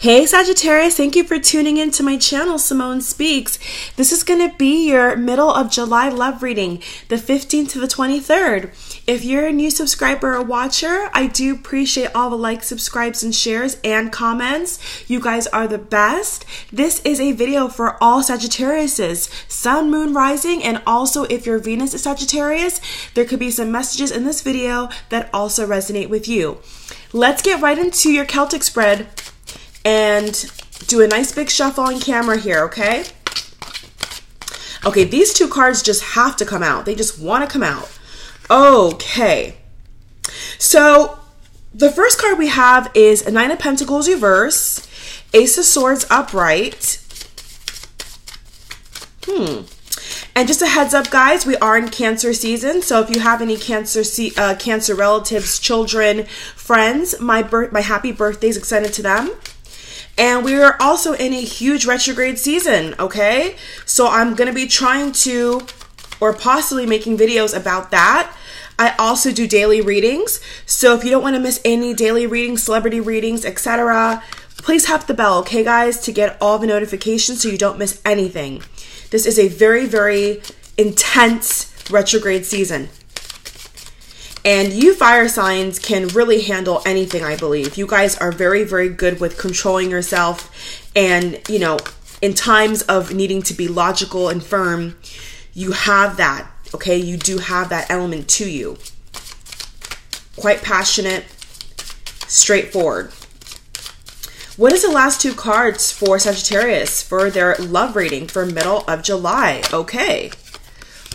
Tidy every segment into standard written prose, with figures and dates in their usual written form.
Hey Sagittarius, thank you for tuning in to my channel, Simone Speaks. This is going to be your middle of July love reading, the 15th to the 23rd. If you're a new subscriber or watcher, I do appreciate all the likes, subscribes, and shares and comments. You guys are the best. This is a video for all Sagittariuses, Sun, Moon, Rising, and also if your Venus is Sagittarius, there could be some messages in this video that also resonate with you. Let's get right into your Celtic spread and do a nice big shuffle on camera here, okay? Okay, these two cards just have to come out. They just want to come out. Okay. So, the first card we have is a Nine of Pentacles reverse, Ace of Swords upright. And just a heads up, guys, we are in Cancer season. So if you have any Cancer relatives, children, friends, my happy birthday is extended to them. And we are also in a huge retrograde season, okay? So I'm going to be trying to, or possibly making videos about that. I also do daily readings. So if you don't want to miss any daily readings, celebrity readings, etc., please tap the bell, okay, guys, to get all the notifications so you don't miss anything. This is a very, very intense retrograde season. And you fire signs can really handle anything, I believe. You guys are very, very good with controlling yourself. And, you know, in times of needing to be logical and firm, you have that, okay? You do have that element to you. Quite passionate, straightforward. What is the last two cards for Sagittarius for their love reading for middle of July? Okay.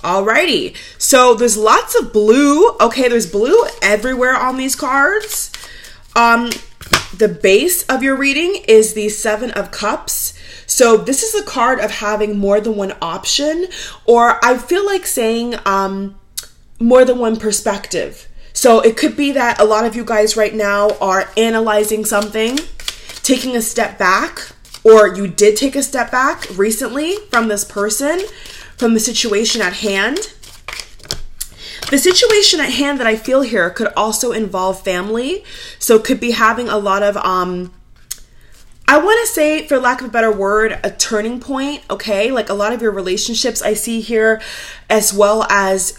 Alrighty, so there's lots of blue. Okay, there's blue everywhere on these cards. The base of your reading is the Seven of Cups. So this is a card of having more than one option, or I feel like saying more than one perspective. So it could be that a lot of you guys right now are analyzing something, taking a step back, or you did take a step back recently from this person, from the situation at hand. The situation at hand that I feel here could also involve family. So it could be having a lot of, I want to say, for lack of a better word, a turning point, okay? Like a lot of your relationships I see here, as well as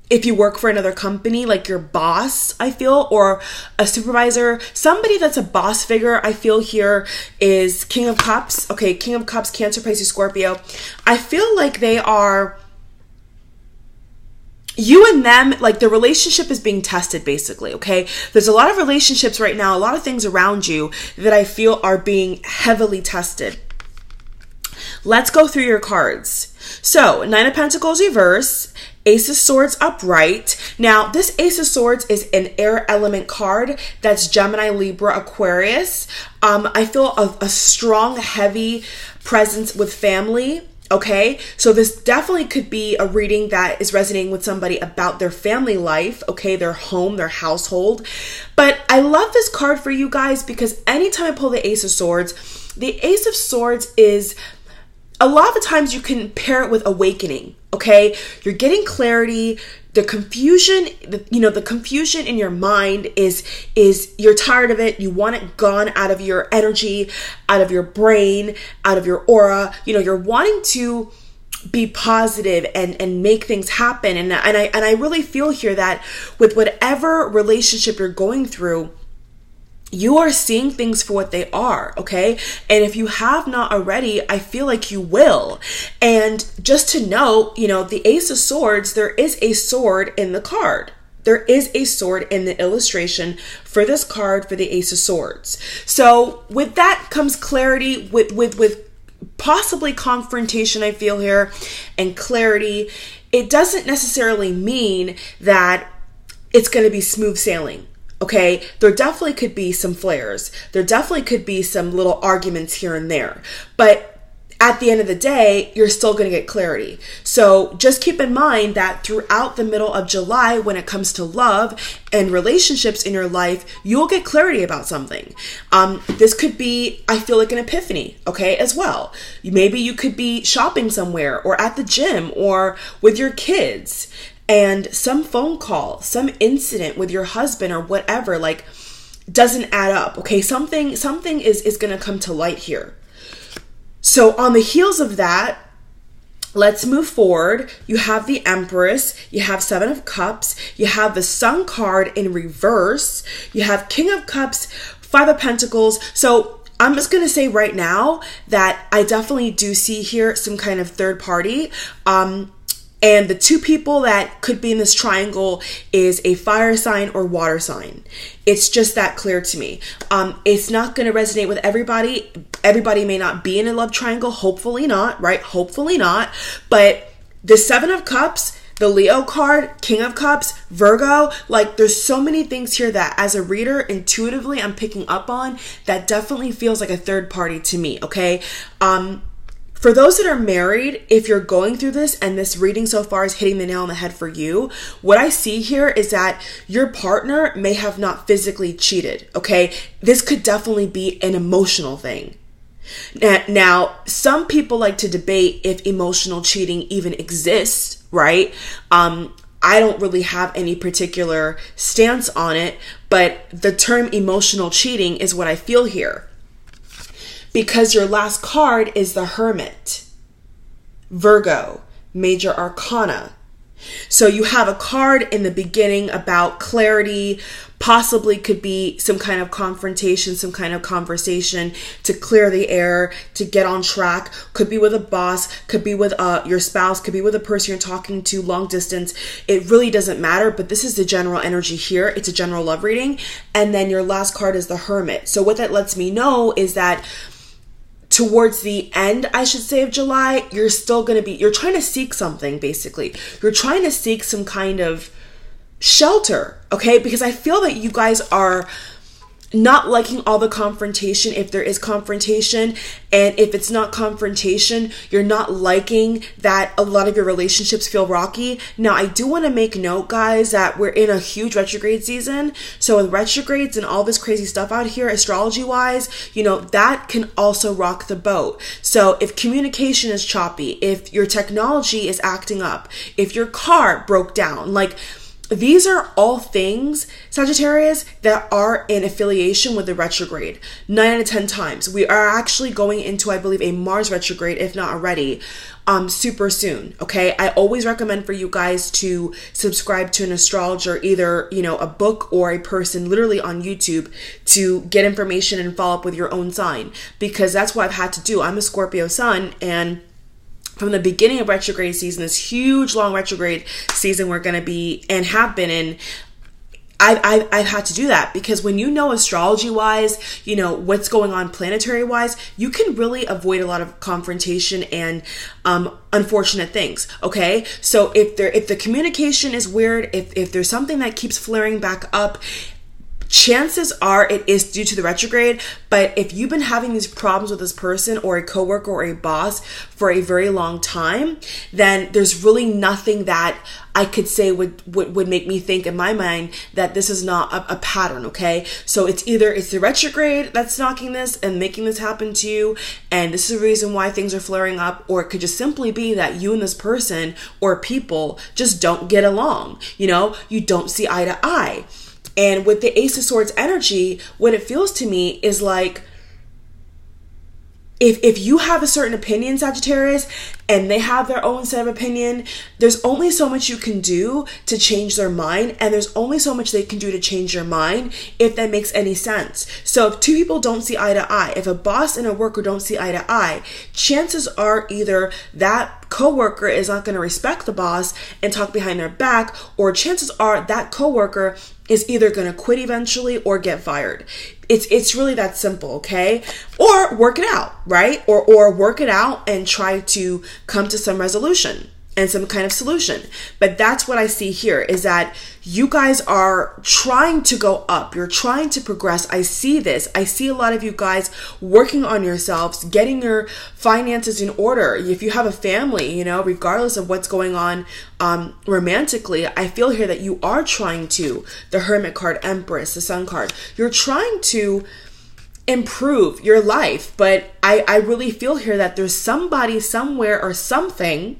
if you work for another company, like your boss, I feel, or a supervisor, somebody that's a boss figure, I feel here is King of Cups. Okay, King of Cups, Cancer, Pisces, Scorpio. I feel like they are, you and them, like the relationship is being tested basically, okay? There's a lot of relationships right now, a lot of things around you that I feel are being heavily tested. Let's go through your cards. So, Nine of Pentacles reverse, Ace of Swords upright. Now, this Ace of Swords is an air element card. That's Gemini, Libra, Aquarius. I feel a strong, heavy presence with family. Okay, so this definitely could be a reading that is resonating with somebody about their family life, okay, their home, their household. But I love this card for you guys because anytime I pull the Ace of Swords is, a lot of the times you can pair it with awakening, okay? You're getting clarity. The confusion, the confusion in your mind is you're tired of it. You want it gone out of your energy, out of your brain, out of your aura. You know, you're wanting to be positive and make things happen. And I really feel here that with whatever relationship you're going through, you are seeing things for what they are, okay? And if you have not already, I feel like you will. And just to know, you know, the Ace of Swords, there is a sword in the card. There is a sword in the illustration for this card for the Ace of Swords. So with that comes clarity, with possibly confrontation, I feel here, and clarity. It doesn't necessarily mean that it's going to be smooth sailing. Okay, there definitely could be some flares. There definitely could be some little arguments here and there. But at the end of the day, you're still going to get clarity. So just keep in mind that throughout the middle of July, when it comes to love and relationships in your life, you'll get clarity about something. This could be, I feel like, an epiphany, okay, as well. Maybe you could be shopping somewhere or at the gym or with your kids, and some phone call, some incident with your husband or whatever, like doesn't add up. Okay, something is going to come to light here. So on the heels of that, let's move forward. You have the Empress, you have Seven of Cups, you have the Sun card in reverse, you have King of Cups, Five of Pentacles. So I'm just going to say right now that I definitely do see here some kind of third party. And the two people that could be in this triangle is a fire sign or water sign. It's just that clear to me. It's not going to resonate with everybody. Everybody may not be in a love triangle. Hopefully not, right? Hopefully not. But the Seven of Cups, the Leo card, King of Cups, Virgo, like there's so many things here that as a reader, intuitively I'm picking up on that definitely feels like a third party to me, okay? For those that are married, if you're going through this and this reading so far is hitting the nail on the head for you, what I see here is that your partner may have not physically cheated, okay? This could definitely be an emotional thing. Now, some people like to debate if emotional cheating even exists, right? I don't really have any particular stance on it, but the term emotional cheating is what I feel here. Because your last card is the Hermit, Virgo, Major Arcana. So you have a card in the beginning about clarity, possibly could be some kind of confrontation, some kind of conversation to clear the air, to get on track. Could be with a boss, could be with your spouse, could be with a person you're talking to long distance. It really doesn't matter, but this is the general energy here. It's a general love reading. And then your last card is the Hermit. So what that lets me know is that towards the end, I should say, of July, you're still going to be, you're trying to seek something, basically. You're trying to seek some kind of shelter, okay? Because I feel that you guys are not liking all the confrontation if there is confrontation, and if it's not confrontation, you're not liking that a lot of your relationships feel rocky. Now, I do want to make note, guys, that we're in a huge retrograde season. So with retrogrades and all this crazy stuff out here, astrology wise, you know, that can also rock the boat. So if communication is choppy, if your technology is acting up, if your car broke down, like, these are all things, Sagittarius, that are in affiliation with the retrograde. 9 out of 10 times. We are actually going into, I believe, a Mars retrograde, if not already, super soon, okay? I always recommend for you guys to subscribe to an astrologer, either, you know, a book or a person literally on YouTube, to get information and follow up with your own sign, because that's what I've had to do. I'm a Scorpio sun, and from the beginning of retrograde season, this huge long retrograde season we're going to be and have been in, I've had to do that, because when you know astrology wise, you know what's going on planetary wise, you can really avoid a lot of confrontation and unfortunate things. Okay, so if the communication is weird, if there's something that keeps flaring back up, chances are it is due to the retrograde. But if you've been having these problems with this person or a coworker or a boss for a very long time, then there's really nothing that I could say would make me think in my mind that this is not a pattern, okay? So it's either it's the retrograde that's knocking this and making this happen to you, and this is the reason why things are flaring up, or it could just simply be that you and this person or people just don't get along. You know, you don't see eye to eye. And with the Ace of Swords energy, what it feels to me is like, if you have a certain opinion, Sagittarius, and they have their own set of opinion, there's only so much you can do to change their mind, and there's only so much they can do to change your mind, if that makes any sense. So if two people don't see eye to eye, if a boss and a worker don't see eye to eye, chances are either that coworker is not going to respect the boss and talk behind their back, or chances are that coworker is either going to quit eventually or get fired. It's really that simple, okay? Or work it out, right? Or work it out and try to come to some resolution and some kind of solution. But that's what I see here, is that you guys are trying to go up. You're trying to progress. I see this. I see a lot of you guys working on yourselves, getting your finances in order. If you have a family, you know, regardless of what's going on romantically, I feel here that you are trying to, the Hermit card, Empress, the Sun card, you're trying to improve your life. But I really feel here that there's somebody, somewhere, or something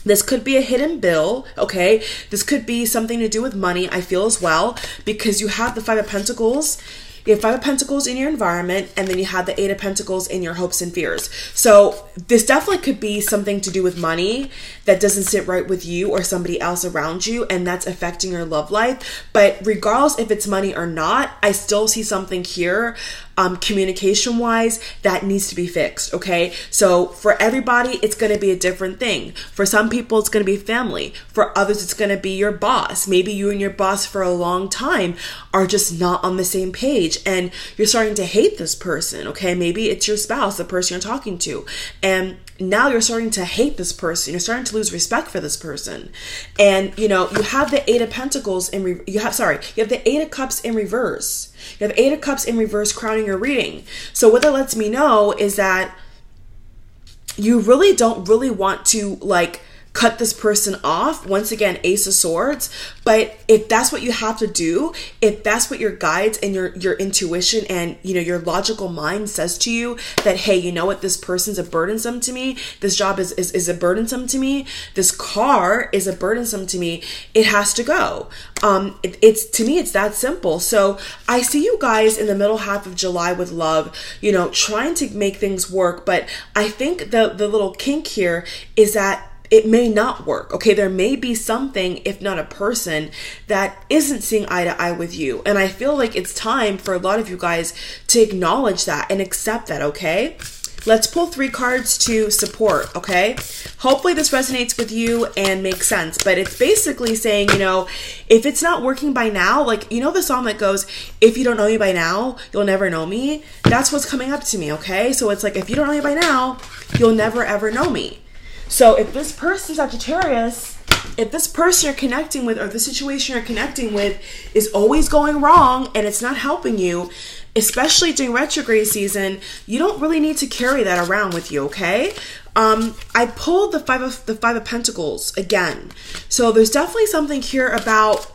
This could be a hidden bill, okay? This could be something to do with money, I feel as well, because you have the Five of Pentacles. You have Five of Pentacles in your environment, and then you have the Eight of Pentacles in your hopes and fears. So this definitely could be something to do with money that doesn't sit right with you or somebody else around you, and that's affecting your love life. But regardless if it's money or not, I still see something here communication wise that needs to be fixed. Okay, so for everybody it's going to be a different thing. For some people it's going to be family, for others it's going to be your boss. Maybe you and your boss for a long time are just not on the same page and you're starting to hate this person. Okay, maybe it's your spouse, the person you're talking to, and now you're starting to hate this person. You're starting to lose respect for this person. And you know, you have the Eight of Pentacles you have the Eight of Cups in reverse. You have Eight of Cups in reverse crowning your reading. So what that lets me know is that you really don't want to like cut this person off. Once again, Ace of Swords. But if that's what you have to do, if that's what your guides and your intuition and, you know, your logical mind says to you that, hey, you know what, this person's a burdensome to me. This job is a burdensome to me. This car is a burdensome to me. It has to go. It's to me, it's that simple. So I see you guys in the middle half of July with love, you know, trying to make things work. But I think the little kink here is that it may not work. Okay, there may be something, if not a person, that isn't seeing eye to eye with you. And I feel like it's time for a lot of you guys to acknowledge that and accept that, okay? Let's pull 3 cards to support, okay? Hopefully this resonates with you and makes sense. But it's basically saying, you know, if it's not working by now, like, you know the song that goes, if you don't know me by now, you'll never know me? That's what's coming up to me, okay? So it's like, if you don't know me by now, you'll never ever know me. So if this person, Sagittarius, if this person you're connecting with or the situation you're connecting with is always going wrong and it's not helping you, especially during retrograde season, you don't really need to carry that around with you, okay? I pulled the Five of Pentacles again. So there's definitely something here about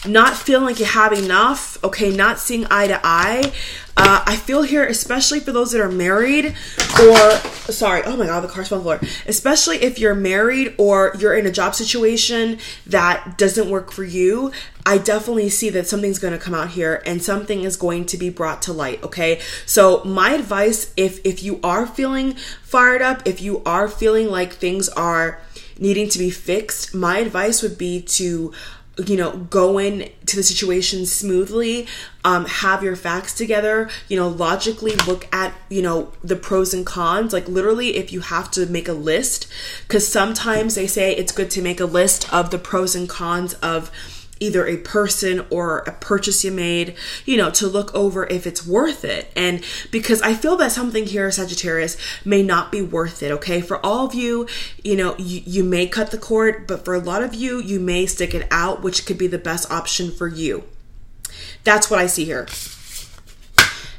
not feeling like you have enough, okay, not seeing eye to eye. I feel here, especially for those that are married or, sorry, oh my God, the car's on the floor. Especially if you're married or you're in a job situation that doesn't work for you, I definitely see that something's going to come out here and something is going to be brought to light, okay? So my advice, if you are feeling fired up, if you are feeling like things are needing to be fixed, my advice would be to, you know, go in to the situation smoothly, have your facts together, you know, logically look at, you know, the pros and cons, like literally if you have to make a list, because sometimes they say it's good to make a list of the pros and cons of either a person or a purchase you made, you know, to look over if it's worth it. And because I feel that something here, Sagittarius, may not be worth it, okay? For all of you, you know, you may cut the cord, but for a lot of you, you may stick it out, which could be the best option for you. That's what I see here.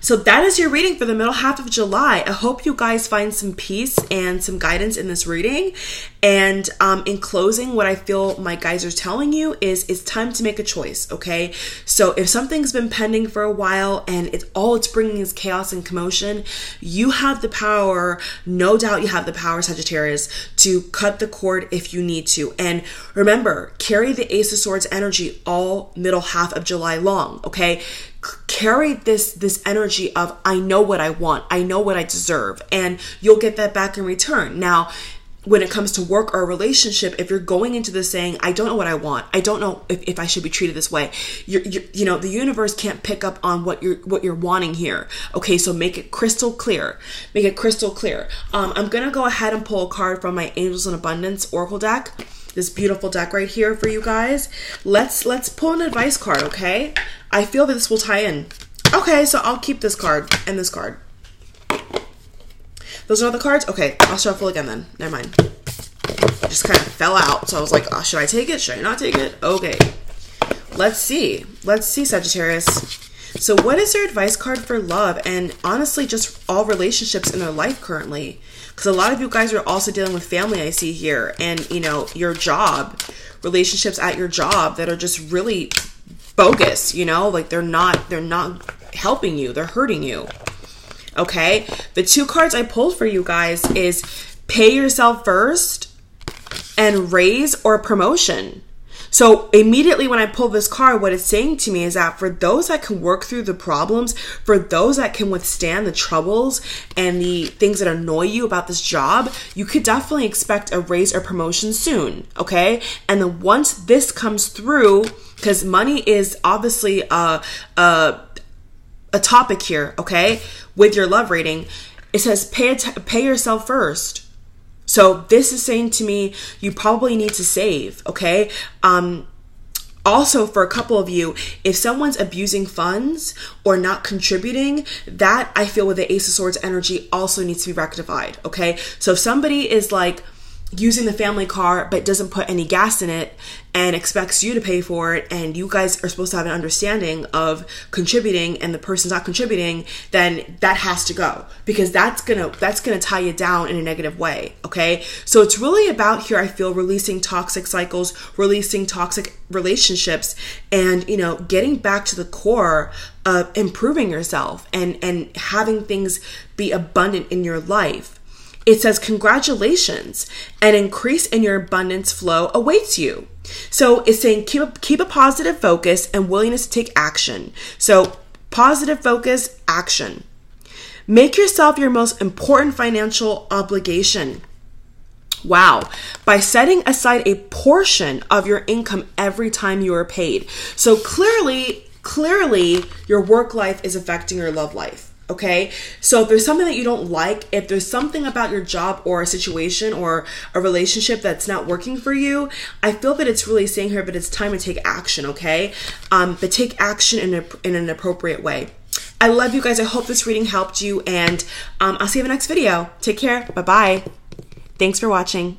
So that is your reading for the middle half of July. I hope you guys find some peace and some guidance in this reading. And in closing, what I feel my guides are telling you is it's time to make a choice, okay? So if something's been pending for a while and all it's bringing is chaos and commotion, you have the power, no doubt you have the power, Sagittarius, to cut the cord if you need to. And remember, carry the Ace of Swords energy all middle half of July long, okay? Carry this energy of, I know what I want, I know what I deserve, and you'll get that back in return. Now, when it comes to work or a relationship, if you're going into this saying, I don't know what I want, I don't know if I should be treated this way, you know, the universe can't pick up on what you're wanting here. Okay, so make it crystal clear. Make it crystal clear. I'm gonna go ahead and pull a card from my Angels in Abundance Oracle deck. This beautiful deck right here for you guys. Let's pull an advice card, okay? I feel that this will tie in. Okay, so I'll keep this card and this card. Those are all the cards? Okay, I'll shuffle again then. Never mind. It just kind of fell out. So I was like, oh, should I take it? Should I not take it? Okay. Let's see. Let's see, Sagittarius. So what is your advice card for love and honestly just all relationships in their life currently? Because a lot of you guys are also dealing with family, I see here, and, you know, your job, relationships at your job that are just really bogus, you know, like they're not helping you, they're hurting you. Okay, the 2 cards I pulled for you guys is pay yourself first and raise or promotion. So immediately when I pull this card, what it's saying to me is that for those that can work through the problems, for those that can withstand the troubles and the things that annoy you about this job, you could definitely expect a raise or promotion soon, okay? And then once this comes through, because money is obviously a topic here, okay? With your love reading, it says pay yourself first. So this is saying to me, you probably need to save, okay? Also, for a couple of you, if someone's abusing funds or not contributing, that I feel with the Ace of Swords energy also needs to be rectified, okay? So if somebody is like using the family car but doesn't put any gas in it and expects you to pay for it, and you guys are supposed to have an understanding of contributing and the person's not contributing, then that has to go, because that's gonna tie you down in a negative way, okay? So it's really about here, I feel, releasing toxic cycles, releasing toxic relationships, and, you know, getting back to the core of improving yourself and having things be abundant in your life. It says, congratulations, an increase in your abundance flow awaits you. So it's saying keep a positive focus and willingness to take action. So positive focus, action. Make yourself your most important financial obligation. Wow. By setting aside a portion of your income every time you are paid. So clearly your work life is affecting your love life. Okay, so if there's something that you don't like, if there's something about your job or a situation or a relationship that's not working for you, I feel that it's really saying here, but it's time to take action, okay? But take action in an appropriate way. I love you guys. I hope this reading helped you, and I'll see you in the next video. Take care. Bye-bye. Thanks for watching.